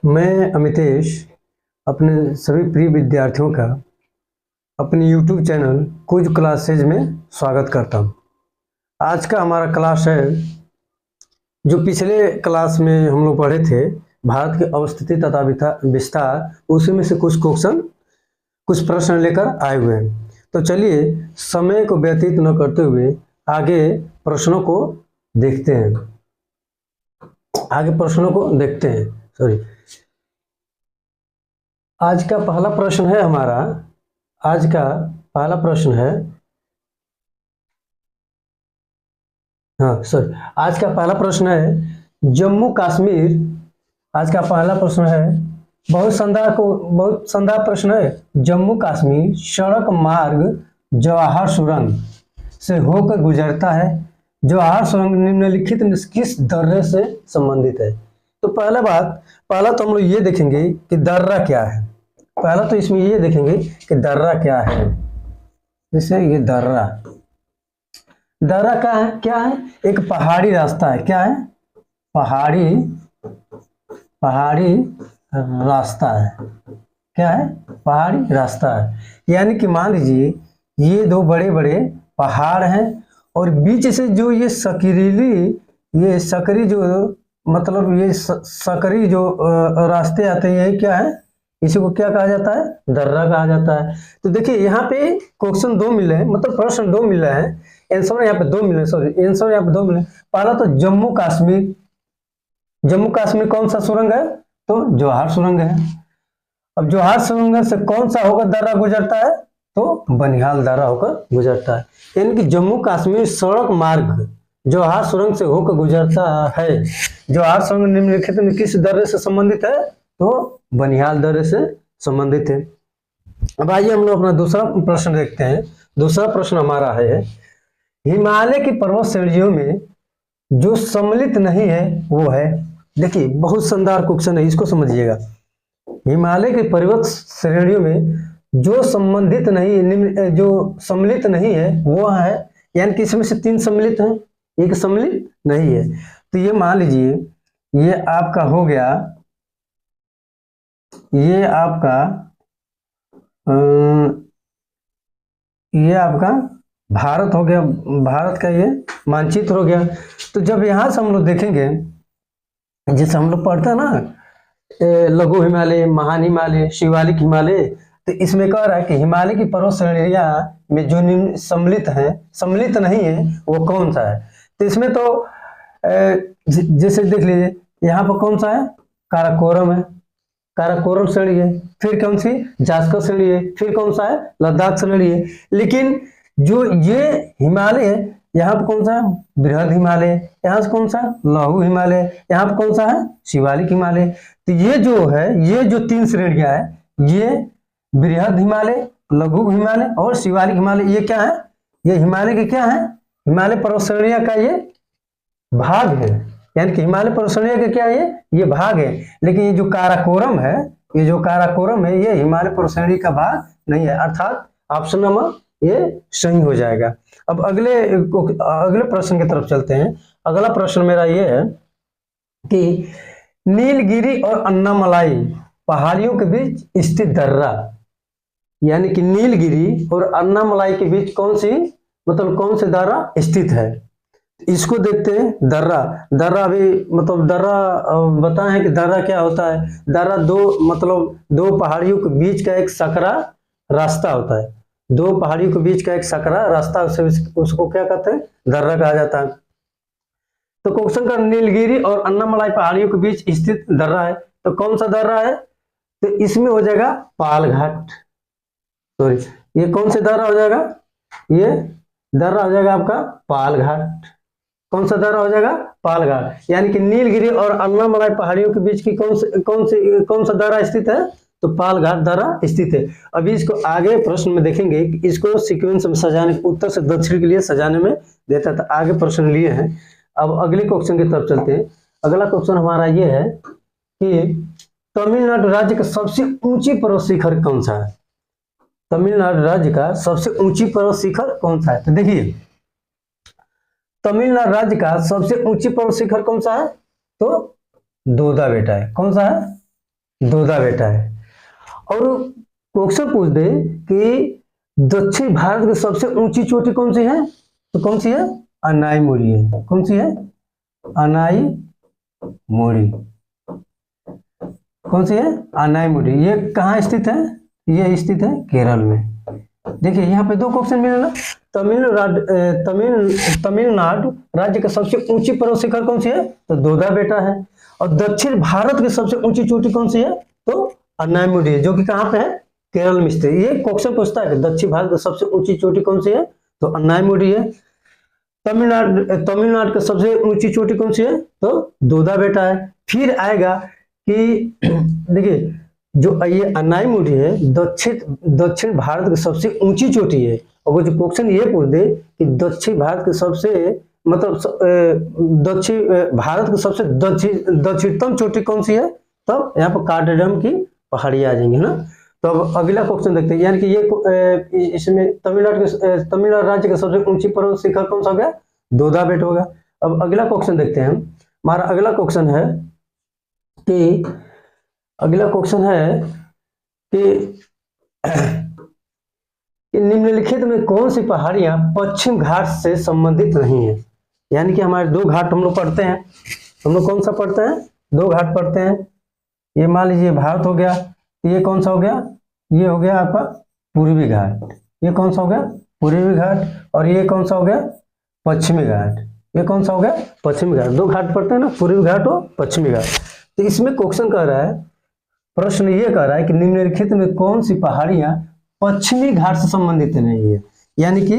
मैं अमितेश अपने सभी प्रिय विद्यार्थियों का अपने YouTube चैनल क्विज क्लासेज में स्वागत करता हूं। आज का हमारा क्लास है जो पिछले क्लास में हम लोग पढ़े थे भारत की अवस्थिति तथा विस्तार, उसी में से कुछ प्रश्न लेकर आए हुए हैं। तो चलिए समय को व्यतीत न करते हुए आगे प्रश्नों को देखते हैं। सॉरी, आज का पहला प्रश्न है हमारा। आज का पहला प्रश्न है आज का पहला प्रश्न है जम्मू कश्मीर। आज का पहला प्रश्न है बहुत शानदार प्रश्न है। जम्मू कश्मीर सड़क मार्ग जवाहर सुरंग से होकर गुजरता है। जवाहर सुरंग निम्नलिखित में किस दर्रे से संबंधित है? तो पहला तो हम लोग ये देखेंगे कि दर्रा क्या है। पहला तो इसमें ये देखेंगे कि दर्रा क्या है। जैसे ये दर्रा क्या है? एक पहाड़ी रास्ता है। क्या है? पहाड़ी रास्ता है। क्या है? पहाड़ी रास्ता है। यानी कि मान लीजिए ये दो बड़े बड़े पहाड़ हैं और बीच से जो ये सकरी जो रास्ते आते हैं, ये क्या है? इसी को क्या कहा जाता है? दर्रा कहा जाता है। तो देखिए यहाँ पे क्वेश्चन दो मिले हैं, मतलब प्रश्न दो मिले हैं, आंसर यहाँ पे दो मिले। आंसर यहाँ पे दो मिले। पहला तो जम्मू कश्मीर कौन सा सुरंग है? तो जवाहर सुरंग है। अब जवाहर सुरंग से कौन सा होकर दर्रा गुजरता है? तो बनिहाल दर्रा होकर गुजरता है। यानी कि जम्मू कश्मीर सड़क मार्ग जवाहर सुरंग से होकर गुजरता है। जवाहर सुरंग निम्नलिखित में किस दर्रे से संबंधित है? तो बनिहाल दर्रे से संबंधित है। अब आइए हम लोग अपना दूसरा प्रश्न देखते हैं। दूसरा प्रश्न हमारा है हिमालय की पर्वत श्रेणियों में जो सम्मिलित नहीं है वो है। देखिए बहुत शानदार क्वेश्चन है, इसको समझिएगा। हिमालय की पर्वत श्रेणियों में जो सम्मिलित नहीं है वो है, यानी कि इसमें से तीन सम्मिलित हैं, एक सम्मिलित नहीं है। तो ये मान लीजिए ये आपका हो गया, ये आपका भारत हो गया। भारत का ये मानचित्र हो गया। तो जब यहां से हम लोग देखेंगे, जैसे हम लोग पढ़ते हैं ना लघु हिमालय, महान हिमालय, शिवालिक हिमालय, तो इसमें कह रहा है कि हिमालय की पर्वत श्रेणियां में जो सम्मिलित नहीं है वो कौन सा है? तो इसमें तो जैसे देख लीजिए यहाँ पर कौन सा है? काराकोरम है, काराकोरम श्रेणी है। फिर कौन सी? जास्कर श्रेणी है। फिर कौन सा है? लद्दाख श्रेणी है। लेकिन जो ये हिमालय है यहाँ पर कौन सा है? बृहद हिमालय। यहाँ से कौन सा? लघु हिमालय। यहाँ पर कौन सा है? शिवालिक हिमालय। तो ये जो है, ये जो तीन श्रेणियां है, ये बृहद हिमालय, लघु हिमालय और शिवालिक हिमालय, ये क्या है? ये हिमालय के क्या है? हिमालय पर्वत श्रेणियां का ये भाग है। यानी कि हिमालय पर्वत श्रेणियां का क्या है? ये भाग है। लेकिन ये जो काराकोरम है, ये हिमालय पर्वत श्रेणी का भाग नहीं है। अर्थात ऑप्शन नंबर ये सही हो जाएगा। अब अगले प्रश्न की तरफ चलते हैं। अगला प्रश्न मेरा ये है कि नीलगिरी और अन्नामलाई पहाड़ियों के बीच स्थित दर्रा, यानी कि नीलगिरी और अन्नामलाई के बीच कौन से दर्रा स्थित है? इसको देखते हैं। दर्रा अभी दर्रा बताए हैं कि दर्रा क्या होता है। दर्रा दो पहाड़ियों के बीच का एक सकरा रास्ता होता है। दो पहाड़ियों के बीच का एक सकरा रास्ता, उसको क्या कहते हैं? दर्रा कहा जाता है। तो क्वेश्चन का नीलगिरी और अन्नामलाई पहाड़ियों के बीच स्थित दर्रा है, तो कौन सा दर्रा है? तो इसमें हो जाएगा पालघाट। सॉरी, ये कौन से दर्रा हो जाएगा? ये दर्रा हो जाएगा आपका पालघाट। कौन सा दर्रा हो जाएगा? पालघाट। यानी कि नीलगिरी और अन्नामलाई पहाड़ियों के बीच की कौन सा दर्रा स्थित है? तो पालघाट दर्रा स्थित है। अभी इसको आगे प्रश्न में देखेंगे, इसको सीक्वेंस में सजाने, उत्तर से दक्षिण के लिए सजाने में देता था। आगे प्रश्न लिए हैं। अब अगले क्वेश्चन की तरफ चलते हैं। अगला क्वेश्चन हमारा ये है कि तमिलनाडु राज्य का सबसे ऊंची पर्वत शिखर कौन सा है? तमिलनाडु राज्य का सबसे ऊंची पर्वत शिखर कौन सा है? तो देखिए तमिलनाडु राज्य का सबसे ऊंची पर्वत शिखर कौन सा है? तो दोदा बेटा है। कौन सा है? दोदा बेटा है। और क्वेश्चन पूछ दे कि दक्षिण भारत की सबसे ऊंची चोटी कौन सी है, तो कौन सी है? अनाईमुड़ी है। कौन सी है? अनाईमुड़ी। कौन सी है? अनाईमुड़ी। ये कहाँ स्थित है? ये स्थित है केरल में। देखिए यहाँ पे दो क्वेश्चन मिले ना। तमिलनाडु राज्य का सबसे ऊंची पर्वत शिखर कौन सी है? तो दोदा बेटा है। और दक्षिण भारत की सबसे ऊंची चोटी कौन सी है? तो अनाईमुड़ी है, जो कि कहाँ पे है? केरल में स्थित। ये क्वेश्चन पूछता है कि दक्षिण भारत की सबसे ऊंची चोटी कौन सी है? तो अनाईमुड़ी है। तमिलनाडु की सबसे ऊंची चोटी कौन सी है? तो दोदा बेटा है। फिर आएगा कि देखिए जो ये अनाईमुड़ी है दक्षिण भारत की सबसे ऊंची चोटी है। और वो जो क्वेश्चन ये पूछ दे कि दक्षिण भारत की सबसे दक्षिण भारत की सबसे दक्षिणतम चोटी कौन सी है? तो यहाँ पर कार्डरम की पहाड़ी आ जाएंगी, है ना। तो अब अगला क्वेश्चन देखते हैं, यानी कि ये इसमें तमिलनाडु राज्य का सबसे ऊंची पर्वत शिखर कौन सा हो गया? दोदा बेट होगा। अब अगला क्वेश्चन देखते हैं। हमारा अगला क्वेश्चन है कि निम्नलिखित में कौन सी पहाड़ियां पश्चिम घाट से संबंधित नहीं है? यानी कि हमारे दो घाट हम लोग पढ़ते हैं। हम लोग कौन सा पढ़ते हैं? दो घाट पढ़ते हैं। ये मान लीजिए भारत हो गया, ये कौन सा हो गया? ये हो गया आपका पूर्वी घाट। ये कौन सा हो गया? पूर्वी घाट। और ये कौन सा हो गया? पश्चिमी घाट। ये कौन सा हो गया? पश्चिमी घाट। दो घाट पढ़ते हैं ना, पूर्वी घाट और पश्चिमी घाट। तो इसमें क्वेश्चन कह रहा है, प्रश्न ये कह रहा है कि निम्नलिखित में कौन सी पहाड़ियां पश्चिमी घाट से संबंधित नहीं है? यानी कि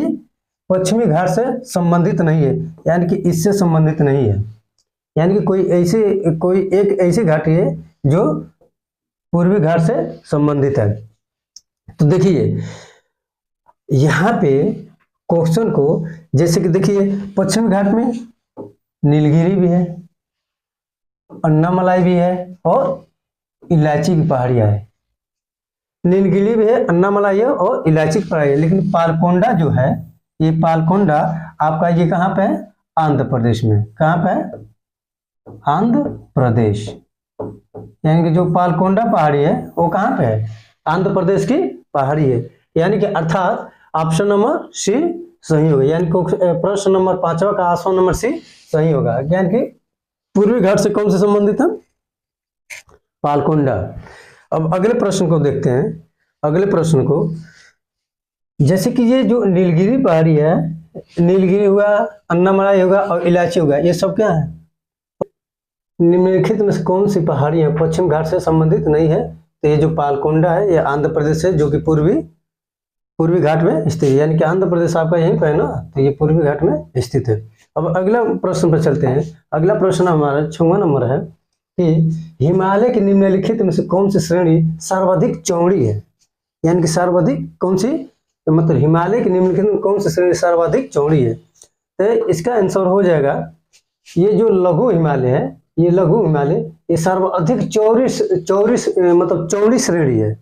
पश्चिमी घाट से संबंधित नहीं है, यानी कि इससे संबंधित नहीं है। यानी कि कोई एक ऐसी घाटी है जो पूर्वी घाट से संबंधित है। तो देखिए यहाँ पे क्वेश्चन को, जैसे कि देखिए पश्चिमी घाट में नीलगिरी भी है, अन्नामलाई भी है और इलायची की पहाड़ियां है। नीलगिरी भी है, अन्नामलाई है और इलायची की पहाड़ी है। लेकिन पालकोंडा जो है, ये पालकोंडा आपका ये कहाँ पे है? आंध्र प्रदेश में। कहाँ पे है? आंध्र प्रदेश। यानी कि जो पालकोंडा पहाड़ी है वो कहाँ पे है? आंध्र प्रदेश की पहाड़ी है। यानी कि अर्थात ऑप्शन नंबर सी सही होगा। यानी प्रश्न नंबर 5वां का ऑप्शन नंबर सी सही होगा। यानी कि पूर्वी घाट से कौन से संबंधित है? पालकोंडा। अब अगले प्रश्न को देखते हैं। अगले प्रश्न को, जैसे कि ये जो नीलगिरी पहाड़ी है, नीलगिरी हुआ, अन्नामलाई होगा और इलायची होगा, ये सब क्या है? निम्नलिखित में से कौन सी पहाड़ियां पश्चिम घाट से संबंधित नहीं है? तो ये जो पालकोंडा है ये आंध्र प्रदेश है, जो कि पूर्वी घाट में स्थित है। यानी कि आंध्र प्रदेश आपका यहीं पर है ना, तो ये पूर्वी घाट में स्थित है। अब अगला प्रश्न पर चलते हैं। अगला प्रश्न हमारा 6वां नंबर है कि हिमालय के निम्नलिखित में से कौन सी श्रेणी सर्वाधिक चौड़ी है? यानी कि सर्वाधिक कौन सी, मतलब हिमालय के निम्नलिखित में कौन सी श्रेणी सर्वाधिक चौड़ी है? तो इसका आंसर हो जाएगा ये जो लघु हिमालय है, ये लघु हिमालय ये सर्वाधिक चौड़ी श्रेणी है।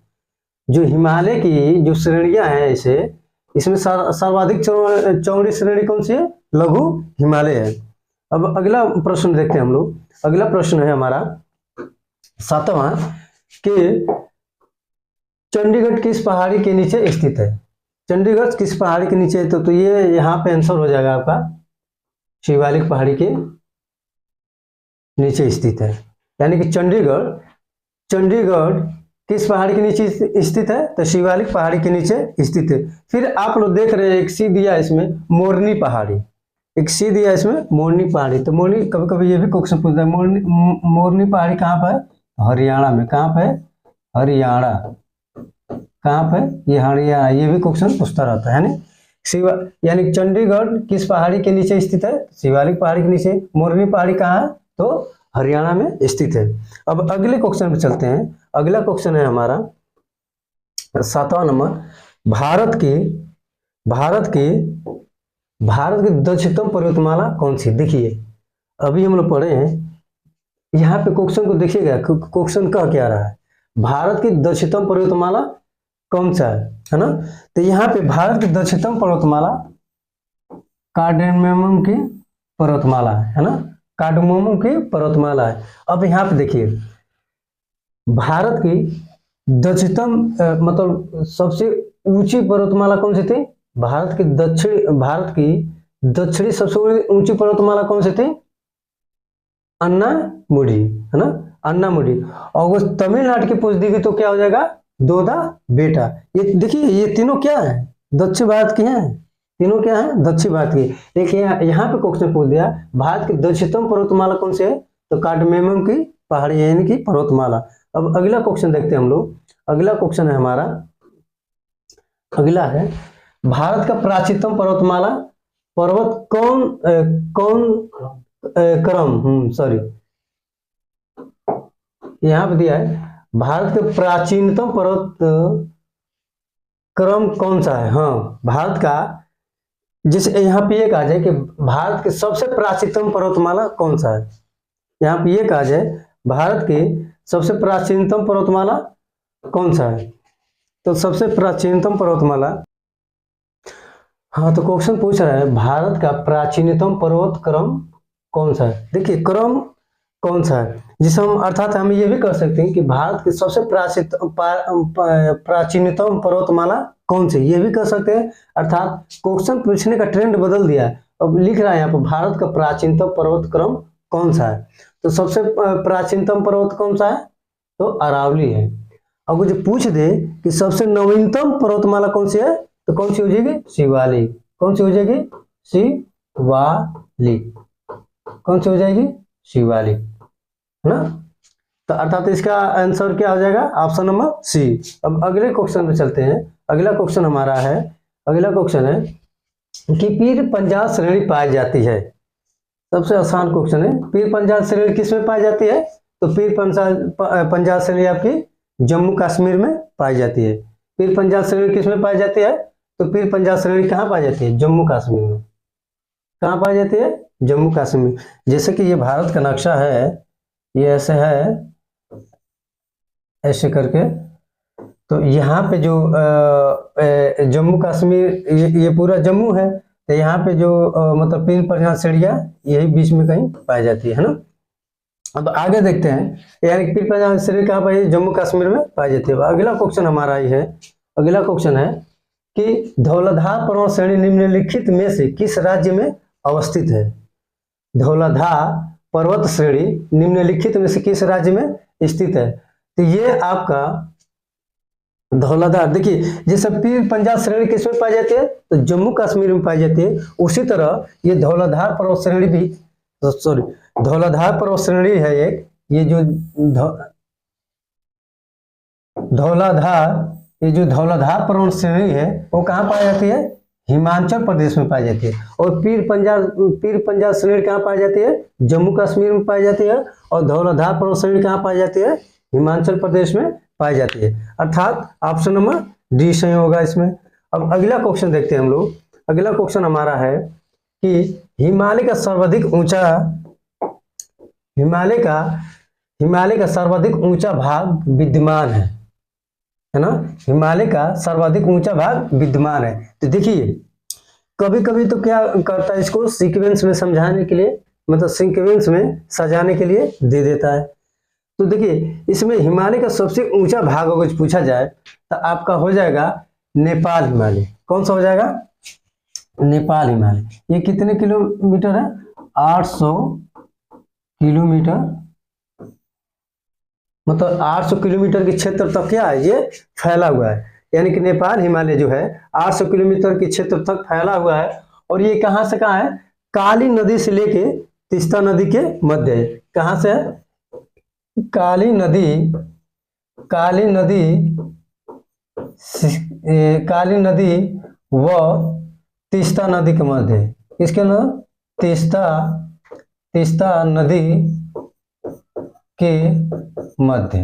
जो हिमालय की जो श्रेणियां हैं इसे, इसमें सर्वाधिक चौड़ी श्रेणी कौन सी है? लघु हिमालय है। अब अगला प्रश्न देखते हैं हम लोग। अगला प्रश्न है हमारा 7वां कि चंडीगढ़ किस पहाड़ी के नीचे स्थित है? चंडीगढ़ किस पहाड़ी के नीचे है? तो ये यहाँ पे आंसर हो जाएगा आपका शिवालिक पहाड़ी के नीचे स्थित है। यानी कि चंडीगढ़ किस पहाड़ी के नीचे स्थित है? तो शिवालिक पहाड़ी के नीचे स्थित है। फिर आप लोग देख रहे हैं एक सी दिया इसमें मोरनी पहाड़ी, एक सी दिया इसमें मोरनी पहाड़ी। तो मोरनी कभी कभी ये भी क्वेश्चन पूछता है, मोरनी पहाड़ी कहाँ पर है? हरियाणा में। कहाँ पे? हरियाणा। कहाँ पे? ये हरियाणा। ये भी क्वेश्चन पूछता रहता है ना। यानी चंडीगढ़ किस पहाड़ी के नीचे स्थित है? शिवालिक पहाड़ी के नीचे। मोरनी पहाड़ी कहाँ है? तो हरियाणा में स्थित है। अब अगले क्वेश्चन पे चलते हैं। अगला क्वेश्चन है हमारा 7वां नंबर, भारत की दक्षिणतम पर्वतमाला कौन सी? देखिए अभी हम लोग पढ़े हैं, यहाँ पे क्वेश्चन को देखिएगा, क्वेश्चन कह क्या रहा है? भारत की दक्षिणतम पर्वतमाला कौन सा है ना। तो यहाँ पे भारत की दक्षिणतम पर्वतमाला कार्डेनम की पर्वतमाला है ना, कार्डमोम की पर्वतमाला है। अब यहाँ पे देखिए भारत की दक्षिणतम मतलब सबसे ऊंची पर्वतमाला कौन सी थी? भारत की दक्षिणी सबसे ऊंची पर्वतमाला कौन सी थी? अन्नामुडी, है ना, अन्नामुडी। और वो तमिलनाडु की पूछ दी गई तो क्या हो जाएगा? दोदा बेटा। ये देखिए ये तीनों क्या है? दक्षिण भारत की हैं, तीनों क्या है? दक्षिण भारत की। एक यहाँ पे क्वेश्चन पूछ दिया भारत की दक्षिणतम पर्वतमाला कौन सी है? तो कार्डमेमम की पहाड़ी यानी कि पर्वतमाला। अब अगला क्वेश्चन देखते हैं हम लोग। अगला क्वेश्चन है हमारा, अगला है भारत का प्राचीनतम पर्वतमाला पर्वत सॉरी यहाँ पे दिया है भारत के प्राचीनतम पर्वत क्रम कौन सा है? हाँ, भारत का, जैसे यहाँ पे ये कहा जाए कि भारत के सबसे प्राचीनतम पर्वतमाला कौन सा है? यहाँ पे ये कहा जाए भारत के सबसे प्राचीनतम पर्वतमाला कौन सा है? तो सबसे प्राचीनतम पर्वतमाला, हाँ, तो क्वेश्चन पूछ रहा है भारत का प्राचीनतम पर्वत क्रम कौन सा है? देखिए क्रम कौन सा है, जिसे हम अर्थात हम ये भी कर सकते हैं कि भारत की सबसे प्राचीनतम पर्वतमाला कौन सी, ये भी कर सकते हैं। अर्थात क्वेश्चन पूछने का ट्रेंड बदल दिया है। अब लिख रहा है यहाँ पर भारत का प्राचीनतम पर्वत क्रम कौन सा है? तो सबसे प्राचीनतम पर्वत कौन सा है? तो अरावली है। अब वो जो पूछ दे कि सबसे नवीनतम पर्वतमाला कौन सी है, तो कौन सी हो जाएगी? शिवालिक। कौन सी हो जाएगी? शिवालिक। कौन सी हो जाएगी? शिवालिक, है ना। तो अर्थात इसका आंसर क्या हो जाएगा? Option number C. अब अगले क्वेश्चन में चलते हैं। अगला क्वेश्चन हमारा है, अगला क्वेश्चन है कि पीर पंजाब श्रेणी पाई जाती है। सबसे आसान क्वेश्चन है, पीर पंजाब श्रेणी किस में पाई जाती है? तो पीर पंजाब श्रेणी आपकी जम्मू कश्मीर में पाई जाती है। पीर पंजाब श्रेणी किस में पाई जाती है? तो पीर पंजाब श्रेणी कहाँ पाई जाती है? जम्मू कश्मीर में। कहाँ पाई जाती है? जम्मू कश्मीर। जैसे कि ये भारत का नक्शा है, ये ऐसे है, ऐसे करके, तो यहाँ पे जो जम्मू कश्मीर ये पूरा जम्मू है, तो यहाँ पे जो मतलब पीर पंजाब श्रेणियाँ यही बीच में कहीं पाई जाती है ना। अब आगे देखते हैं, यानी पीर पंजाब श्रेणी कहाँ पाई जाती है? जम्मू कश्मीर में पाई जाती है। अगला क्वेश्चन हमारा ये है, अगला क्वेश्चन है कि धौलाधार पर्वत श्रेणी निम्नलिखित में से किस राज्य में अवस्थित है? धौलाधार पर्वत श्रेणी निम्नलिखित में से किस राज्य में स्थित है? तो ये आपका धौलाधार, देखिए जैसे पीर पंजाब श्रेणी किस में पाई जाती है? तो जम्मू कश्मीर में पाई जाती है। उसी तरह ये धौलाधार पर्वत श्रेणी भी, सॉरी, धौलाधार पर्वत श्रेणी है एक, ये जो धौलाधार पर्वत श्रेणी है वो कहाँ पाई जाती है? हिमाचल प्रदेश में पाई जाती है। और पीर पंजाब श्रेणी कहाँ पाई जाती है? जम्मू कश्मीर में पाई जाती है। और धौलाधार पर्वत श्रेणी कहाँ पाई जाती है? हिमाचल प्रदेश में पाई जाती है। अर्थात ऑप्शन नंबर डी सही होगा इसमें। अब अगला क्वेश्चन देखते हैं हम लोग। अगला क्वेश्चन हमारा है कि हिमालय का सर्वाधिक ऊंचा भाग विद्यमान है ना। हिमालय का सर्वाधिक ऊंचा भाग विद्यमान है। तो देखिए कभी कभी तो क्या करता है, इसको सीक्वेंस में समझाने के लिए, मतलब सीक्वेंस में सजाने के लिए दे देता है। तो देखिए इसमें हिमालय का सबसे ऊंचा भाग अगर पूछा जाए तो आपका हो जाएगा नेपाल हिमालय। कौन सा हो जाएगा? नेपाल हिमालय। ये कितने किलोमीटर है? 800 किलोमीटर, मतलब 800 किलोमीटर के क्षेत्र तक क्या है? ये फैला हुआ है। यानी कि नेपाल हिमालय जो है 800 किलोमीटर के क्षेत्र तक फैला हुआ है। और ये कहाँ से कहाँ है? काली नदी से लेके तीस्ता नदी के मध्य है। कहाँ से है? काली नदी व तीस्ता नदी के मध्य है। इसके नाम तीस्ता नदी के मध्य,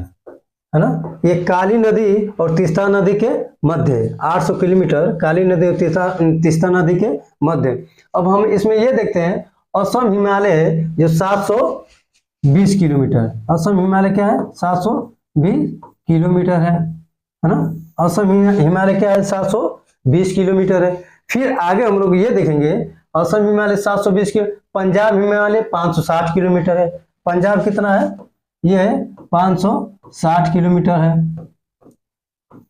है ना। ये काली नदी और तीस्ता नदी के मध्य है। 800 किलोमीटर काली नदी और तीस्ता नदी के मध्य। अब हम इसमें ये देखते हैं असम हिमालय जो 720 किलोमीटर। असम हिमालय क्या है? 720 किलोमीटर है ना। असम हिमालय क्या है? 720 किलोमीटर है। फिर आगे हम लोग ये देखेंगे असम हिमालय 720 किलोमीटर, पंजाब हिमालय 560 किलोमीटर है। पंजाब कितना है? ये है 560 560 किलोमीटर है,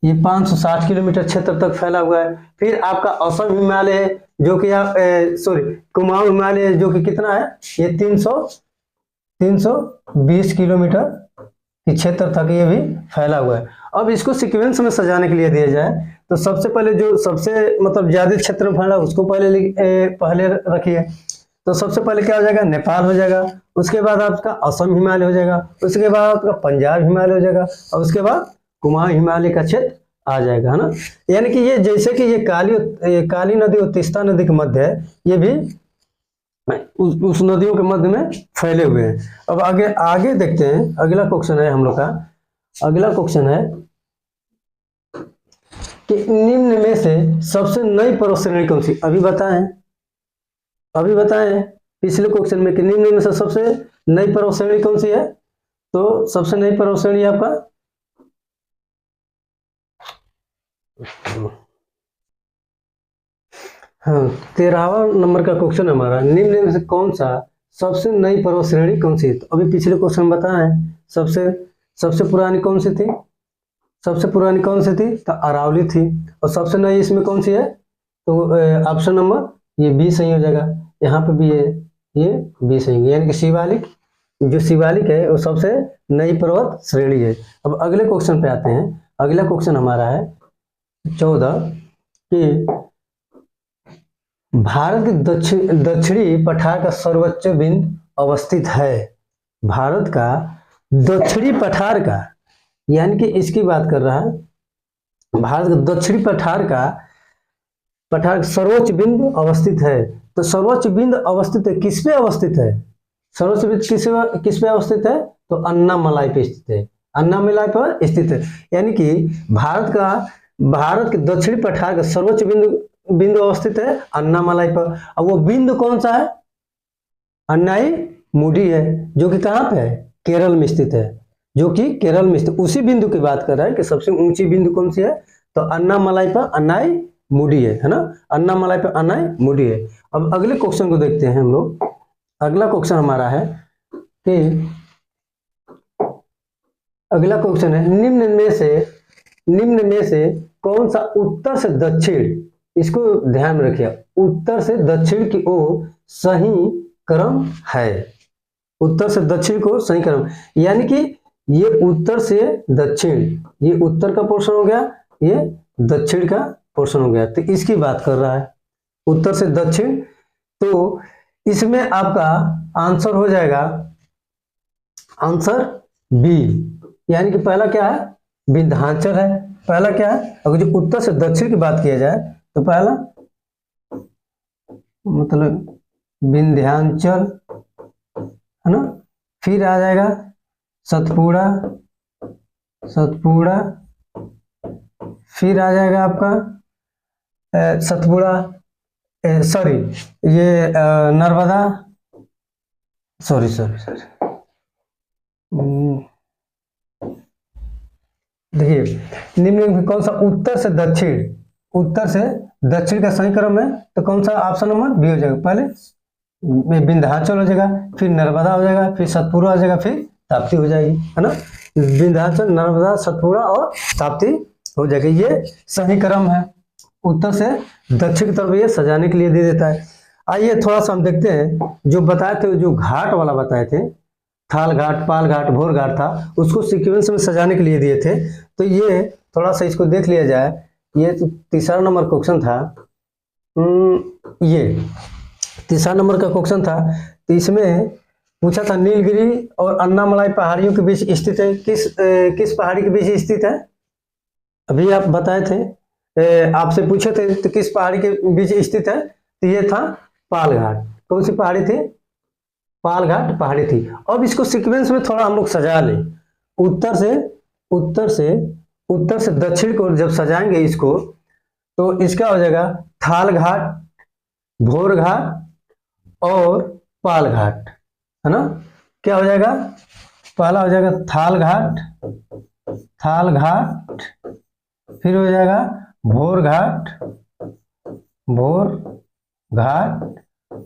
ये 560 किलोमीटर क्षेत्र तक फैला हुआ है। फिर आपका असम हिमालय है जो कि आप कुमाऊं हिमालय है जो कि कितना है, ये 320 किलोमीटर के क्षेत्र तक ये भी फैला हुआ है। अब इसको सीक्वेंस में सजाने के लिए दिया जाए तो सबसे पहले जो सबसे मतलब ज्यादा क्षेत्र में फैला उसको पहले रखिए। तो सबसे पहले क्या हो जाएगा, नेपाल हो जाएगा, उसके बाद आपका असम हिमालय हो जाएगा, उसके बाद आपका पंजाब हिमालय हो जाएगा, और उसके बाद कुमाऊं हिमालय का क्षेत्र आ जाएगा, है ना। यानी कि ये जैसे कि ये काली नदी और तीस्ता नदी के मध्य है, ये भी उस नदियों के मध्य में फैले हुए हैं। अब आगे आगे देखते हैं, अगला क्वेश्चन है हम लोग का, अगला क्वेश्चन है कि निम्न में से सबसे नई पर्वत श्रेणी कौन सी, अभी बताएं पिछले क्वेश्चन में कि निम्न में से सबसे नई पर्वत श्रेणी कौन सी है। तो सबसे नई पर्वत श्रेणी आपका हाँ 13वां नंबर का क्वेश्चन हमारा, निम्न में से कौन सा सबसे नई पर्वत श्रेणी कौन सी है। तो अभी पिछले क्वेश्चन बताएं सबसे पुरानी कौन सी थी, तो अरावली थी, और सबसे नई इसमें कौन सी है, तो ऑप्शन नंबर ये बी सही हो जाएगा, यहाँ पे भी ये बी सही है, यानी कि शिवालिक है वो सबसे नई पर्वत श्रेणी है। अब अगले क्वेश्चन पे आते हैं, अगला क्वेश्चन हमारा है 14 कि भारत के दक्षिणी पठार का सर्वोच्च बिंदु अवस्थित है। भारत का दक्षिणी पठार का, यानी कि इसकी बात कर रहा है, भारत के दक्षिणी पठार का सर्वोच्च बिंदु अवस्थित है। तो सर्वोच्च बिंदु अवस्थित है, किस पे अवस्थित है, सर्वोच्च बिंदु किस पे अवस्थित है, तो अन्नामलाई पे स्थित है, अन्नामलाई पर स्थित है। यानी कि भारत के दक्षिणी पठार का सर्वोच्च बिंदु अवस्थित है अन्नामलाई पर। अब वो बिंदु कौन सा है, अन्नाई मुडी है, जो कि कहाँ पे है, केरल में स्थित है, उसी बिंदु की बात कर रहा है कि सबसे ऊंची बिंदु कौन सी है, तो अन्नामलाई पर अन्नाई मुडी है ना, अन्नामलाई पर अन्नाई मुडी है। अब अगले क्वेश्चन को देखते हैं हम लोग, अगला क्वेश्चन हमारा है कि अगला क्वेश्चन है निम्न में से कौन सा उत्तर से दक्षिण, इसको ध्यान में रखिए, उत्तर से दक्षिण की ओर सही क्रम है, उत्तर से दक्षिण को सही क्रम, यानी कि ये उत्तर से दक्षिण, ये उत्तर का पोर्शन हो गया, ये दक्षिण का पोर्शन हो गया, तो इसकी बात कर रहा है उत्तर से दक्षिण। तो इसमें आपका आंसर हो जाएगा आंसर बी, यानी कि पहला क्या है, विंध्याचल है, पहला क्या है, अगर जो उत्तर से दक्षिण की बात किया जाए तो पहला मतलब विंध्याचल है ना, फिर आ जाएगा सतपुड़ा, फिर आ जाएगा आपका सतपुड़ा, सॉरी ये नर्मदा, सॉरी देखिए निम्न में कौन सा उत्तर से दक्षिण का सही क्रम है, तो कौन सा ऑप्शन नंबर बी हो जाएगा, पहले विंध्याचल हो जाएगा, फिर नर्मदा हो जाएगा, फिर सतपुड़ा हो जाएगा, फिर ताप्ती हो जाएगी, है ना, विंध्याचल नर्मदा सतपुड़ा और ताप्ती हो जाएगी, ये सही क्रम है, उत्तर से दक्षिण की तरफ ये सजाने के लिए दे देता है। आइए थोड़ा सा हम देखते हैं, जो बताए थे, जो घाट वाला बताए थे, थाल घाट, पाल घाट, भोर घाट था, उसको सीक्वेंस में सजाने के लिए दिए थे, तो ये थोड़ा सा इसको देख लिया जाए। ये तो तीसरा नंबर क्वेश्चन था, ये तीसरा नंबर का क्वेश्चन था, तो इसमें पूछा था नीलगिरी और अन्नामलाई पहाड़ियों के बीच स्थित है, किस पहाड़ी के बीच स्थित है, अभी आप बताए थे, आपसे पूछे थे तो किस पहाड़ी के बीच स्थित है, तो ये था पाल घाट, कौन सी पहाड़ी थी, पाल घाट पहाड़ी थी। अब इसको सीक्वेंस में थोड़ा हम लोग सजा लें, उत्तर से दक्षिण को जब सजाएंगे इसको, तो इसका हो जाएगा थाल घाट, भोर घाट और पाल घाट, है ना, क्या हो जाएगा, पहला हो जाएगा थाल घाट, फिर हो जाएगा भोर घाट,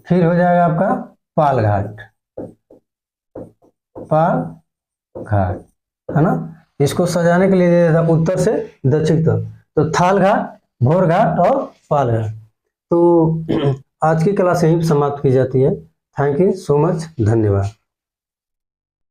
फिर हो जाएगा आपका पाल घाट, है ना, इसको सजाने के लिए दिया था उत्तर से दक्षिण तक, तो थाल घाट, भोर घाट और पाल घाट। तो आज की क्लास यहीं समाप्त की जाती है। थैंक यू सो मच, धन्यवाद।